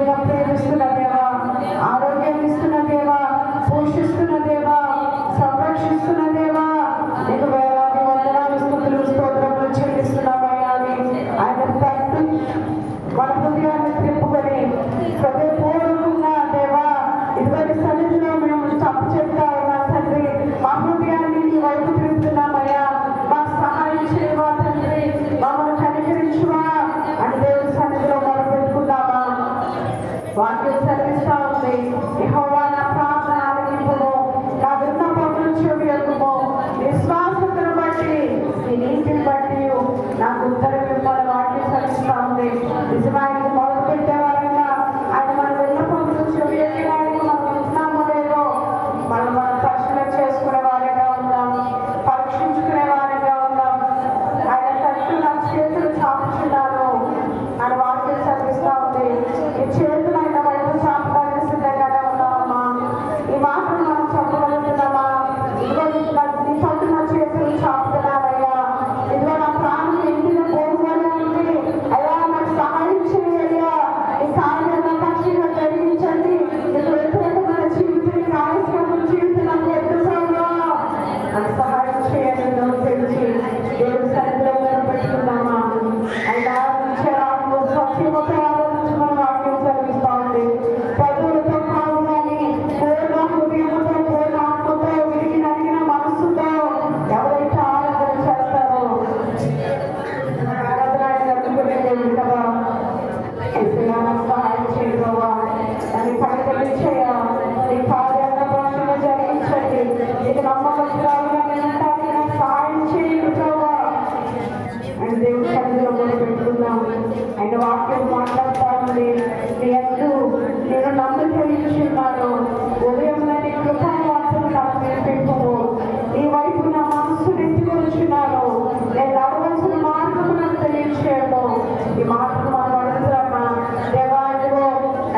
ఎంతగా ప్రేమిస్తున్న దేవా, ఆరోగ్యం ఇస్తున్న దేవా, పోషిస్తున్న దేవా, సంరక్షిస్తున్న దేవా, నీకు వేలాది వందనాలు స్తుతులు స్తోత్రములు చెల్లిస్తున్నామయ్యా. ఆయన తట్టు మన హృదయాన్ని తిప్పుకొని హృదయపూర్వకంగా దేవా, ఇదివరి సన్నిధిలో మేము తప్పు చెప్తా ఉన్నాం తండ్రి. మా హృదయాన్ని నీ వైపు తిరుగుతున్నామయ్యా. మాకు సహాయం చేయవా తండ్రి, మమ్మల్ని కనికరించువా అని దేవుడి సన్నిధిలో మనం పెట్టుకున్నామా. వాక్యం చదివిస్తా ఉంది, యెహోవా నా ప్రార్థన ఆలకింపుము, నా విన్నపములను చెవియొగ్గుము. విశ్వాసతను బట్టి నీ నీతిని బట్టి నాకు ఉత్తరం ఇవ్వాలి. వాక్యం చదివిస్తా ఉంది. నిజమైన మొదలు పెట్టేవారంగా ఆయన మన విన్నపములను చెవియొగ్గడానికి మనం ఉంటున్నామో లేదో మనం పరిశీలన చేసుకునే వారిగా ఉందాం, పరీక్షించుకునే వారిగా ఉందాం. ఆయన తట్టు నా చేతులు చాపుచున్నాను అని వాక్యం చదివిస్తా ఉంది. ఈ చేతులు ఆయన వైపు చాపడానికి సిద్ధంగానే ఉన్నామమ్మా. ఈ మాటలు మనం చెప్పగలుగుతున్నామా? ఇదిగో నీ తట్టు నా చేతులు చాపుతున్నానయ్యా, ఇదిగో నా ప్రాణం ఎండిన పోగువలే ఉంది అయ్యా, నాకు సహాయం చేయ్యా. ఈ కార్యాలను పక్షిగా జరిగించండి. నీకు వ్యతిరేకమైన జీవితం, కార్యక్రమం జీవితం నాకు ఎదురుగా అని సహాయం చేయండి. తెలిసి దేవుడి సన్నిధిలో పెట్టుకున్నామా? అయినా సత్యమతో ఆలోచించి మన వాక్యం చదివిస్తా ఉంది. పదులతో కాదు కానీ పూర్ణ హృదయంతో, పూర్ణ ఆత్మతో, విరిగి నలిగిన మనస్సుతో ఎవరైతే ఆరాధన చేస్తారో ఆరాధన జరుగుతుంది కదా. సహాయం చేయగలవా? దాన్ని పరిగణించయ నీ కార్యాల భాషలో జరిగించండి. నీకు నమ్మకస్తురాలుగా నేను ఉంటాను, నాకు సహాయం చేయగలవా అని దేవుడి సన్నిధిలో మనం పెట్టుకున్నాం. ఆయన వాక్యం మాట్లాడుతూ ఉంది, నీ యందు నేను నమ్మకం ఇచ్చున్నాను. ఉదయం నీ కృపావాసన నాకు నేర్పించము. నీ వైపు నా మనస్సు నెత్తికొచ్చున్నాను. నేను నడవలసిన మార్గము నాకు తెలియచేయము. ఈ మార్గం మనం అడుగుతామా? దేవా, ఇదిగో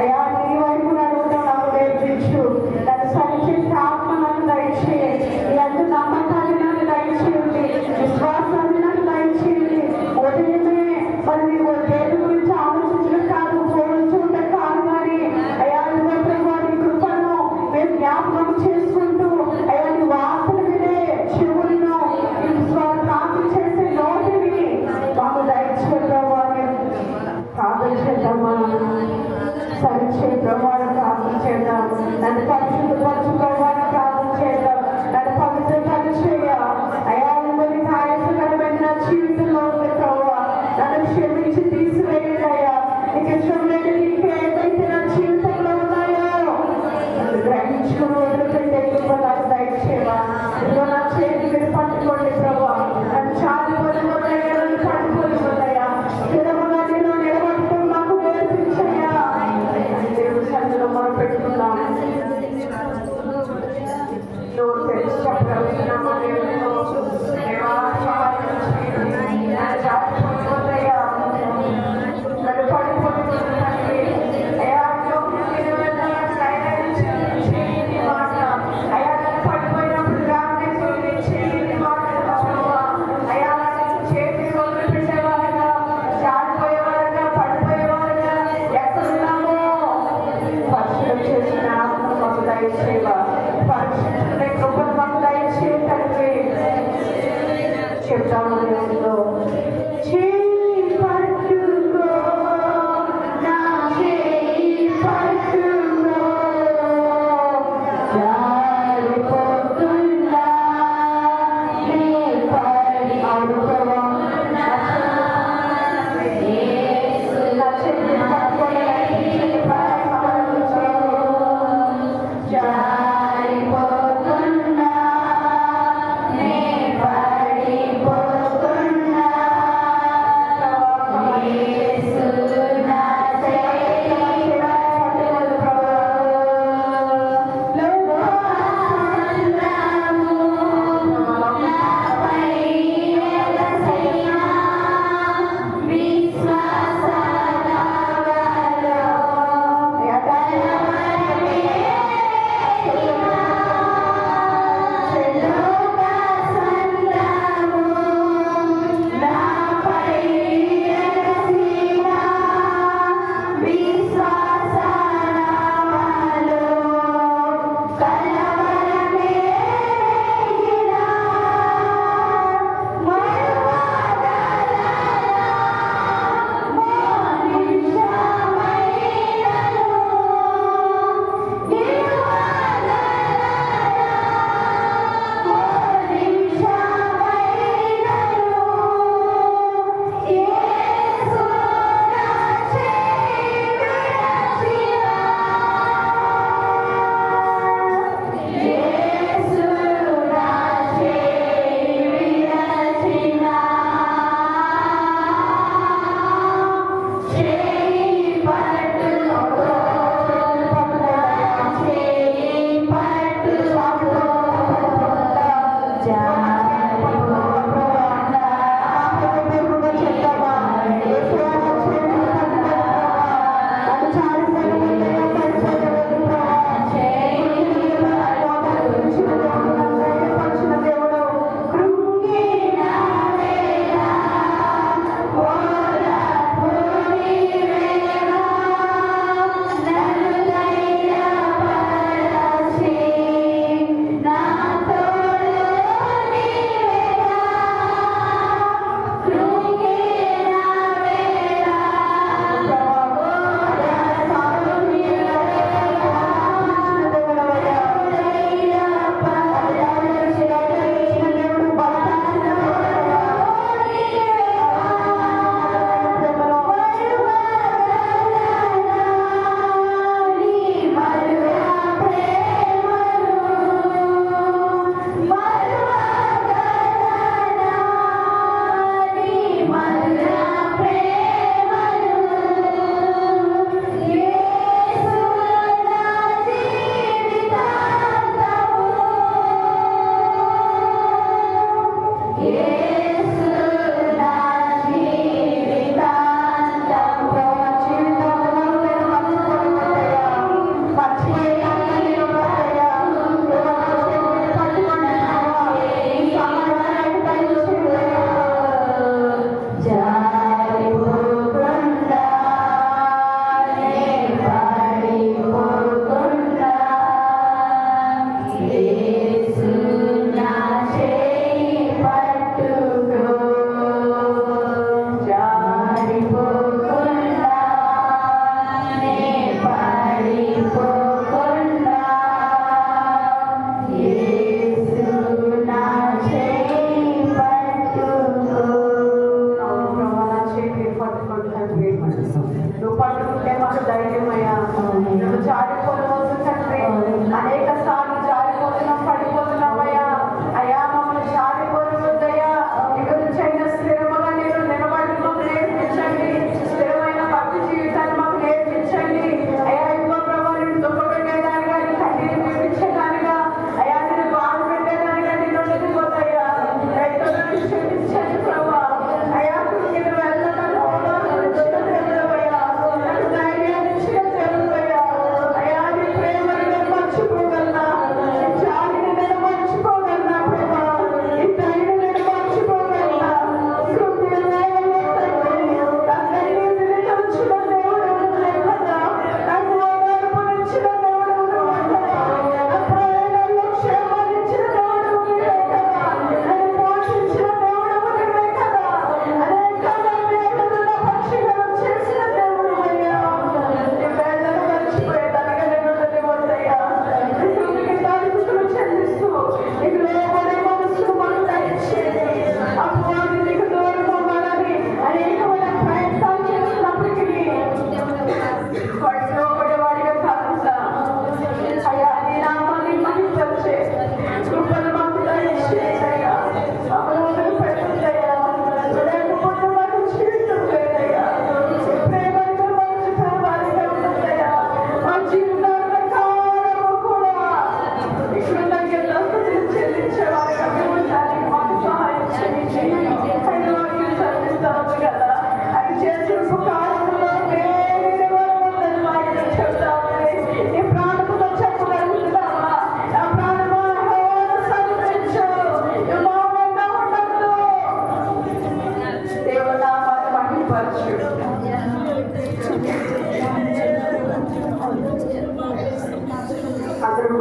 అయ్యా, నీ వైపు నడుగుతాం నాకు నేర్పించు. నన్ను సరిచేసే ఆత్మ నాకు దయచేయి. నీ యందు నమ్మకాన్ని నాకు దయచేయండి, విశ్వాసాన్ని నాకు దయచేయండి. ఉదయమే మరి నీవు దేని గురించి ఆలోచించడం కాదు, పోల్చుంటే కాదు కానీ అయ్యా ఇదిగో ప్రభు నీ కృపను మేము జ్ఞాపకం చేసుకుంటూ అయ్యా నీ వార్తలు వినే చెవులను, ప్రార్థన చేసే నోటిని మాకు దయచేద్దామని ప్రార్థన చేద్దామా? సరిచే ప్రభావం ప్రార్థన చేద్దాం. నన్ను పరిశుద్ధపరచు ప్రభావం ప్రార్థన చేద్దాం. నన్ను పవిత్రపరచు చేయ అయ్యా, కొన్ని ఆయాసకరమైన జీవితంలో ఉంది ప్రభావ, నన్ను క్షమించి తీసివేయండి అయ్యా. నీకు ఇష్టం లేదు నీకు ఏదైతే నా జీవితంలో ఉన్నాయో నన్ను గ్రహించుకుని వదిలిపెట్టే కృప నాకు దయచేవా. ఇదిగో నా చేతి మీరు పట్టుకోండి ప్రభావ. నన్ను చాలిపోతున్నాయా, నన్ను పడిపోతున్నాయా, స్థిరముగా నేను నిలబడటం నాకు నేర్పించయ్యా. దేవుడి సన్నిధిలో మనం పెట్టుకుందాం.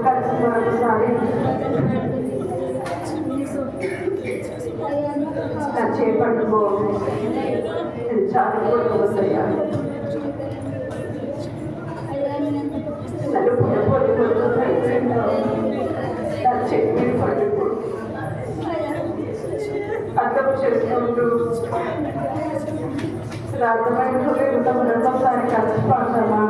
కలిసి మరొకసారి నా చేపట్టుకో చాలా వస్తాయా నన్ను నా చెప్పి పట్టుకో అర్థం చేసుకుంటూ రాత్రి రెండోసారి కలిసి పాడతామా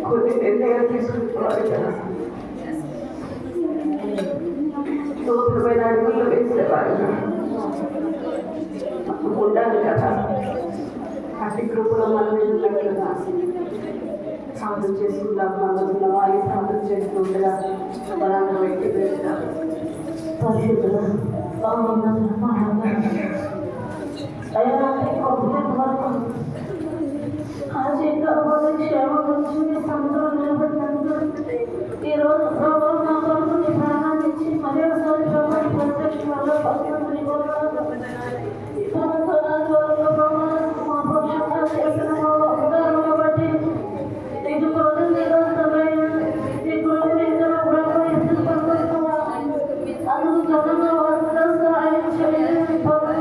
కొన్ని నిర్ణయాలు తీసుకుంటున్నారు కదా, నూతనమైన అడుగులు వేసేవారు ఉండాలి కదా. అట్టి గ్రూపులో మనం ఉన్నట్లుగా సాధన చేసుకుందాం. మన వాళ్ళు సాధన చేసుకుంటా బలాన్ని వ్యక్తి పెడతారు. పరిశుద్ధులు క్షేమ గురించి సంతలో నిలబడినందుకు ఈరోజు ప్రభావ నా కొరకు నీ ప్రాణాన్ని ఇచ్చి మరి ఒకసారి ప్రభావం ప్రత్యక్ష వల్ల పశువుని మా పక్షంగా చేసిన ఉదాహరణ బట్టి నీకు క్రోధం నిరోధమైన నీ క్రోధం ఇద్దరు ప్రభావం ఎందుకు పంపిస్తున్నా అందుకు ఘనంగా వారు సహాయం చేయలేదు ప్రభావం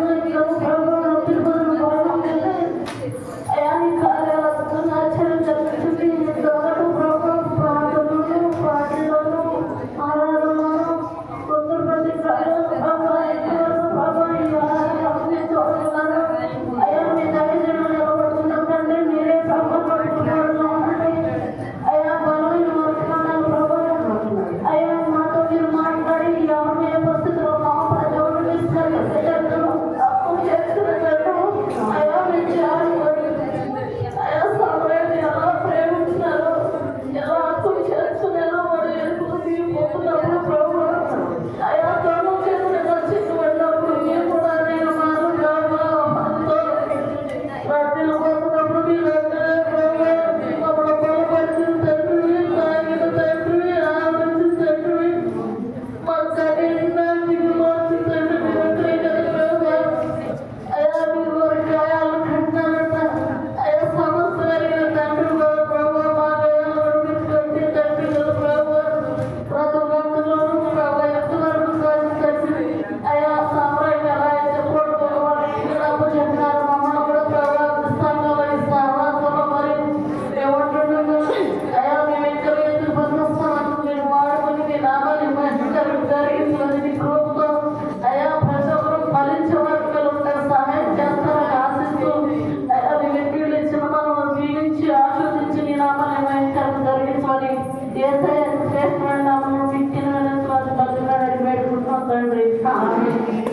తండ్రి.